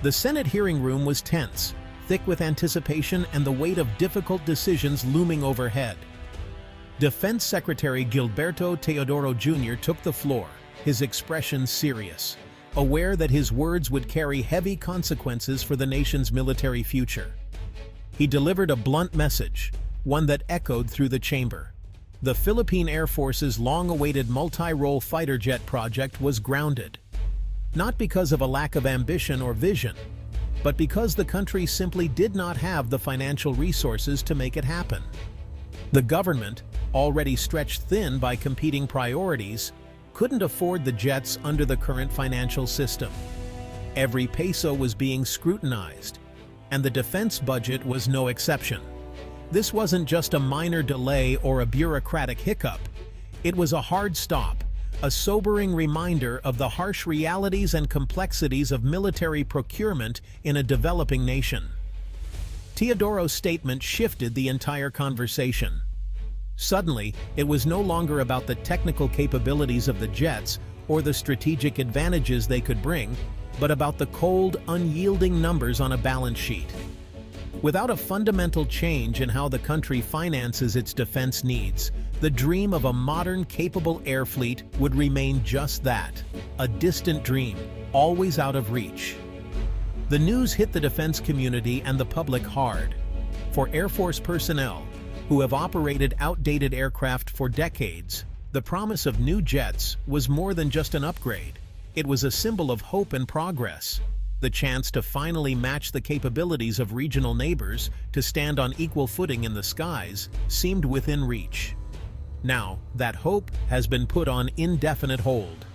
The Senate hearing room was tense, thick with anticipation and the weight of difficult decisions looming overhead. Defense Secretary Gilberto Teodoro Jr. took the floor, his expression serious, aware that his words would carry heavy consequences for the nation's military future. He delivered a blunt message, one that echoed through the chamber. The Philippine Air Force's long-awaited multi-role fighter jet project was grounded, not because of a lack of ambition or vision, but because the country simply did not have the financial resources to make it happen. The government, already stretched thin by competing priorities, couldn't afford the jets under the current financial system. Every peso was being scrutinized, and the defense budget was no exception. This wasn't just a minor delay or a bureaucratic hiccup. It was a hard stop, a sobering reminder of the harsh realities and complexities of military procurement in a developing nation. Teodoro's statement shifted the entire conversation. Suddenly, it was no longer about the technical capabilities of the jets or the strategic advantages they could bring, but about the cold, unyielding numbers on a balance sheet. Without a fundamental change in how the country finances its defense needs, the dream of a modern, capable air fleet would remain just that, a distant dream, always out of reach. The news hit the defense community and the public hard. For Air Force personnel, who have operated outdated aircraft for decades, the promise of new jets was more than just an upgrade. It was a symbol of hope and progress. The chance to finally match the capabilities of regional neighbors to stand on equal footing in the skies seemed within reach. Now, that hope has been put on indefinite hold.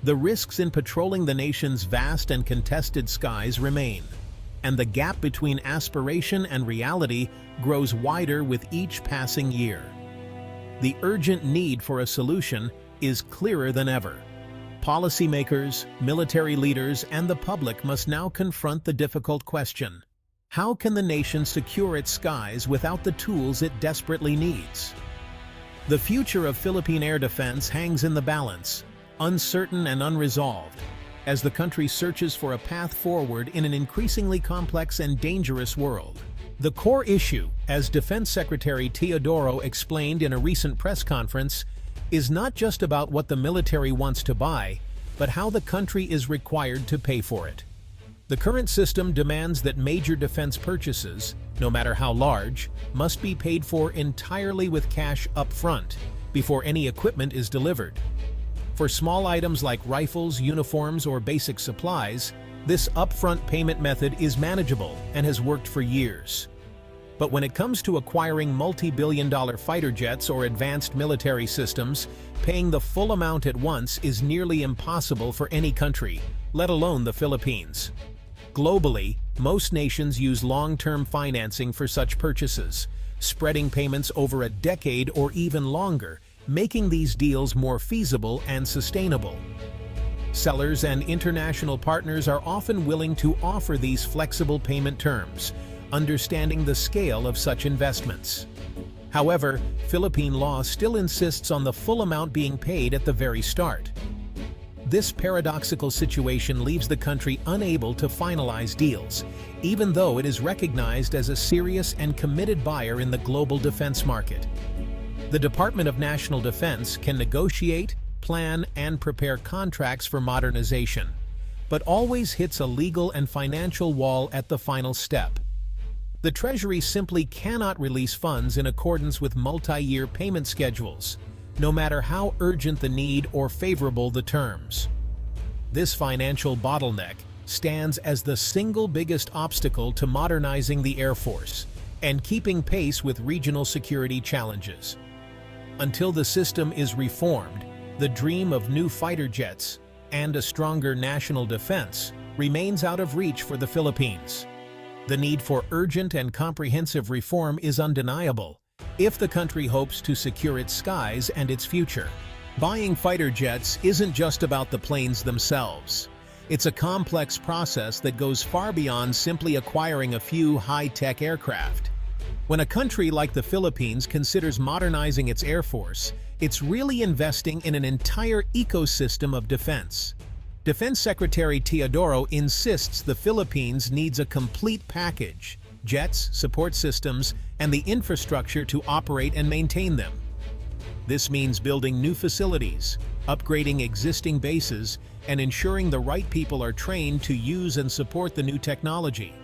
The risks in patrolling the nation's vast and contested skies remain, and the gap between aspiration and reality grows wider with each passing year. The urgent need for a solution is clearer than ever. Policymakers, military leaders, and the public must now confront the difficult question: how can the nation secure its skies without the tools it desperately needs? The future of Philippine air defense hangs in the balance, uncertain and unresolved, as the country searches for a path forward in an increasingly complex and dangerous world. The core issue, as Defense Secretary Teodoro explained in a recent press conference, is not just about what the military wants to buy, but how the country is required to pay for it. The current system demands that major defense purchases, no matter how large, must be paid for entirely with cash up front, before any equipment is delivered. For small items like rifles, uniforms, or basic supplies, this upfront payment method is manageable and has worked for years. But when it comes to acquiring multi-billion-dollar fighter jets or advanced military systems, paying the full amount at once is nearly impossible for any country, let alone the Philippines. Globally, most nations use long-term financing for such purchases, spreading payments over a decade or even longer, making these deals more feasible and sustainable. Sellers and international partners are often willing to offer these flexible payment terms, understanding the scale of such investments. However, Philippine law still insists on the full amount being paid at the very start. This paradoxical situation leaves the country unable to finalize deals, even though it is recognized as a serious and committed buyer in the global defense market. The Department of National Defense can negotiate, plan, and prepare contracts for modernization, but always hits a legal and financial wall at the final step. The Treasury simply cannot release funds in accordance with multi-year payment schedules, no matter how urgent the need or favorable the terms. This financial bottleneck stands as the single biggest obstacle to modernizing the Air Force and keeping pace with regional security challenges. Until the system is reformed, the dream of new fighter jets and a stronger national defense remains out of reach for the Philippines. The need for urgent and comprehensive reform is undeniable if the country hopes to secure its skies and its future. Buying fighter jets isn't just about the planes themselves. It's a complex process that goes far beyond simply acquiring a few high-tech aircraft. When a country like the Philippines considers modernizing its Air Force, it's really investing in an entire ecosystem of defense. Defense Secretary Teodoro insists the Philippines needs a complete package: jets, support systems, and the infrastructure to operate and maintain them. This means building new facilities, upgrading existing bases, and ensuring the right people are trained to use and support the new technology.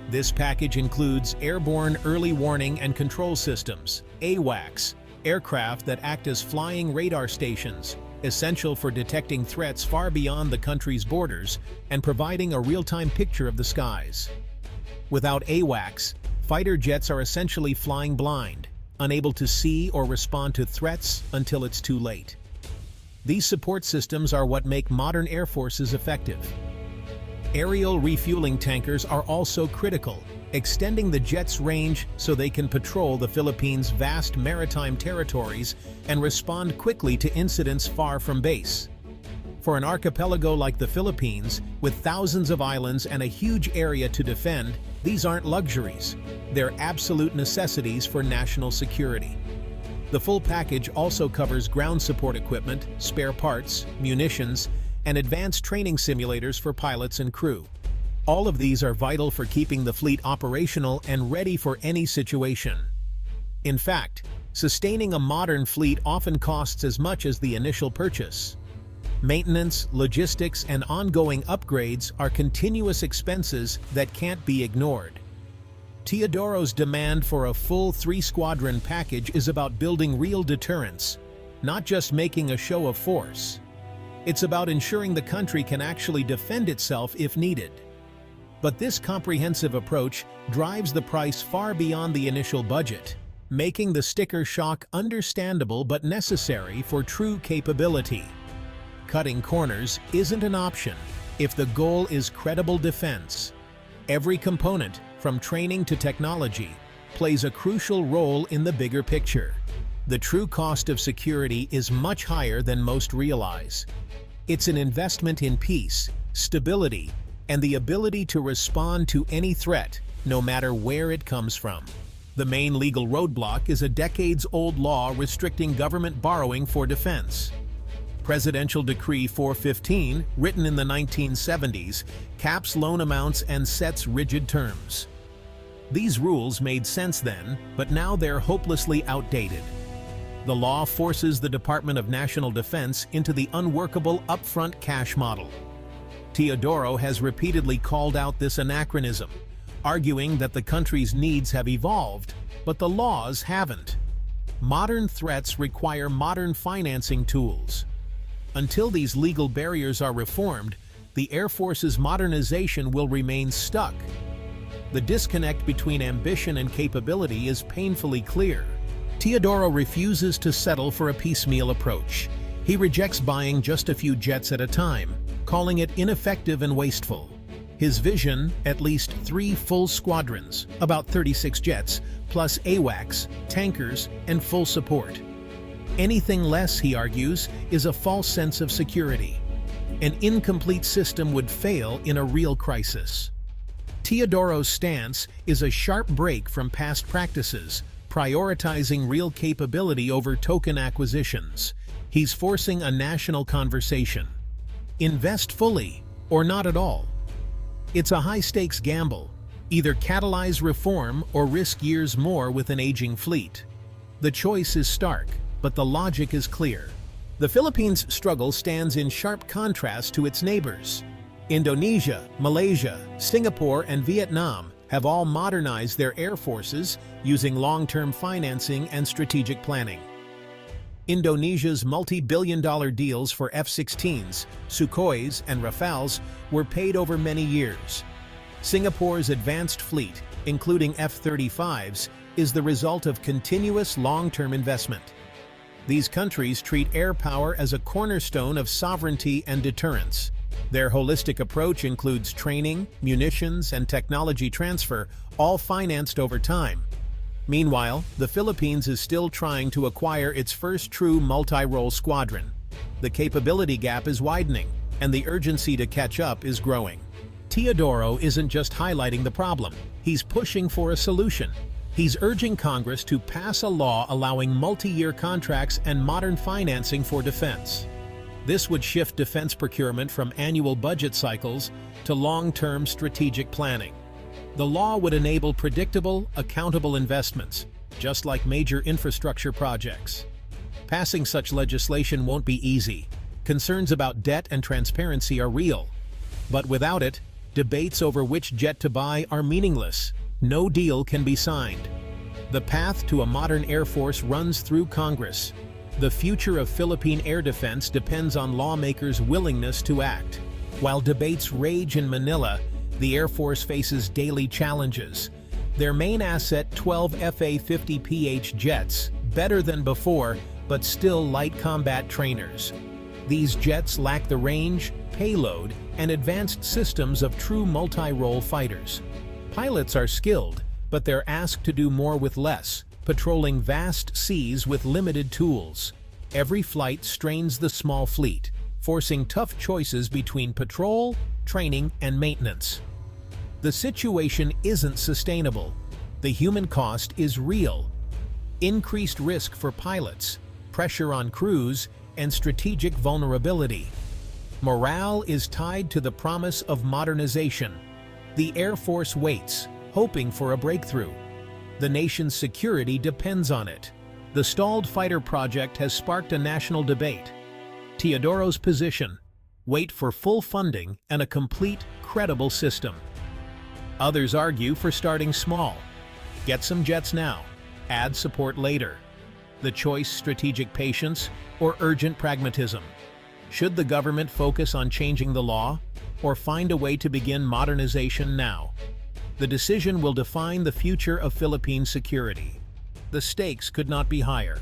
This package includes airborne early warning and control systems, AWACS, aircraft that act as flying radar stations, essential for detecting threats far beyond the country's borders and providing a real-time picture of the skies. Without AWACS, fighter jets are essentially flying blind, unable to see or respond to threats until it's too late. These support systems are what make modern air forces effective. Aerial refueling tankers are also critical, extending the jets' range so they can patrol the Philippines' vast maritime territories and respond quickly to incidents far from base. For an archipelago like the Philippines, with thousands of islands and a huge area to defend, these aren't luxuries. They're absolute necessities for national security. The full package also covers ground support equipment, spare parts, munitions, and advanced training simulators for pilots and crew. All of these are vital for keeping the fleet operational and ready for any situation. In fact, sustaining a modern fleet often costs as much as the initial purchase. Maintenance, logistics, and ongoing upgrades are continuous expenses that can't be ignored. Teodoro's demand for a full 3-squadron package is about building real deterrence, not just making a show of force. It's about ensuring the country can actually defend itself if needed. But this comprehensive approach drives the price far beyond the initial budget, making the sticker shock understandable but necessary for true capability. Cutting corners isn't an option if the goal is credible defense. Every component, from training to technology, plays a crucial role in the bigger picture. The true cost of security is much higher than most realize. It's an investment in peace, stability, and the ability to respond to any threat, no matter where it comes from. The main legal roadblock is a decades-old law restricting government borrowing for defense. Presidential Decree 415, written in the 1970s, caps loan amounts and sets rigid terms. These rules made sense then, but now they're hopelessly outdated. The law forces the Department of National Defense into the unworkable upfront cash model. Teodoro has repeatedly called out this anachronism, arguing that the country's needs have evolved, but the laws haven't. Modern threats require modern financing tools. Until these legal barriers are reformed, the Air Force's modernization will remain stuck. The disconnect between ambition and capability is painfully clear. Teodoro refuses to settle for a piecemeal approach. He rejects buying just a few jets at a time, calling it ineffective and wasteful. His vision, at least 3 full squadrons, about 36 jets, plus AWACS, tankers, and full support. Anything less, he argues, is a false sense of security. An incomplete system would fail in a real crisis. Teodoro's stance is a sharp break from past practices, prioritizing real capability over token acquisitions. He's forcing a national conversation. Invest fully, or not at all. It's a high-stakes gamble. Either catalyze reform or risk years more with an aging fleet. The choice is stark, but the logic is clear. The Philippines' struggle stands in sharp contrast to its neighbors. Indonesia, Malaysia, Singapore, and Vietnam have all modernized their air forces using long-term financing and strategic planning. Indonesia's multi-billion-dollar deals for F-16s, Sukhois, and Rafales were paid over many years. Singapore's advanced fleet, including F-35s, is the result of continuous long-term investment. These countries treat air power as a cornerstone of sovereignty and deterrence. Their holistic approach includes training, munitions, and technology transfer, all financed over time. Meanwhile, the Philippines is still trying to acquire its first true multi-role squadron. The capability gap is widening, and the urgency to catch up is growing. Teodoro isn't just highlighting the problem, he's pushing for a solution. He's urging Congress to pass a law allowing multi-year contracts and modern financing for defense. This would shift defense procurement from annual budget cycles to long-term strategic planning. The law would enable predictable, accountable investments, just like major infrastructure projects. Passing such legislation won't be easy. Concerns about debt and transparency are real. But without it, debates over which jet to buy are meaningless. No deal can be signed. The path to a modern Air Force runs through Congress. The future of Philippine air defense depends on lawmakers' willingness to act. While debates rage in Manila, the Air Force faces daily challenges. Their main asset, 12 FA-50PH jets, better than before, but still light combat trainers. These jets lack the range, payload, and advanced systems of true multi-role fighters. Pilots are skilled, but they're asked to do more with less, patrolling vast seas with limited tools. Every flight strains the small fleet, forcing tough choices between patrol, training, and maintenance. The situation isn't sustainable. The human cost is real. Increased risk for pilots, pressure on crews, and strategic vulnerability. Morale is tied to the promise of modernization. The Air Force waits, hoping for a breakthrough. The nation's security depends on it. The stalled fighter project has sparked a national debate. Teodoro's position: wait for full funding and a complete, credible system. Others argue for starting small. Get some jets now, add support later. The choice: strategic patience or urgent pragmatism? Should the government focus on changing the law or find a way to begin modernization now? The decision will define the future of Philippine security. The stakes could not be higher.